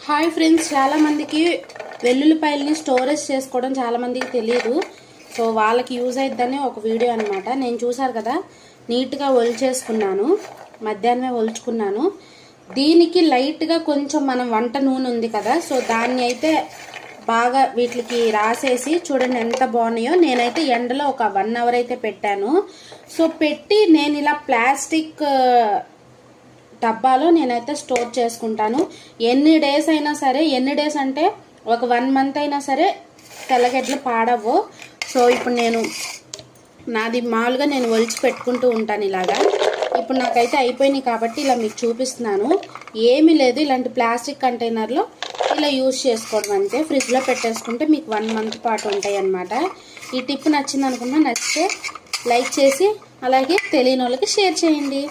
Hi friends, చాలా మందికి వెల్లుల్లిపాయలని storage చేసుకోవడం చాలా మందికి తెలియదు. సో వాళ్ళకి యూజ్ అయిద్దని ఒక వీడియో అనమాట. నేను చూసారు కదా, నీట్గా ఒలిచేసుకున్నాను, మధ్యాహ్నమే ఒలుచుకున్నాను. దీనికి లైట్గా కొంచెం మనం వంట నూనె ఉంది కదా, సో దాన్ని అయితే బాగా వీటికి రాసేసి చూడండి ఎంత బాగున్నాయో. నేనైతే ఎండలో ఒక 1 అవర్ అయితే పెట్టాను. సో పెట్టి నేను ఇలా ప్లాస్టిక్ డబ్బాలో నేనైతే స్టోర్ చేసుకుంటాను. ఎన్ని డేస్ అయినా సరే, ఎన్ని డేస్ అంటే ఒక 1 మంత్ అయినా సరే తెల్లగడ్డలు పాడవు. సో ఇప్పుడు నేను నాది మామూలుగా నేను ఒలిచి పెట్టుకుంటూ ఉంటాను ఇలాగా. ఇప్పుడు నాకైతే అయిపోయినాయి కాబట్టి ఇలా మీకు చూపిస్తున్నాను. ఏమీ లేదు, ఇలాంటి ప్లాస్టిక్ కంటైనర్లో ఇలా యూజ్ చేసుకోవడం అంతే. ఫ్రిడ్జ్లో పెట్టేసుకుంటే మీకు 1 మంత్ పాటు ఉంటాయి అన్నమాట. ఈ టిప్ నచ్చింది అనుకున్నా, నచ్చితే లైక్ చేసి అలాగే తెలియని వాళ్ళకి షేర్ చేయండి.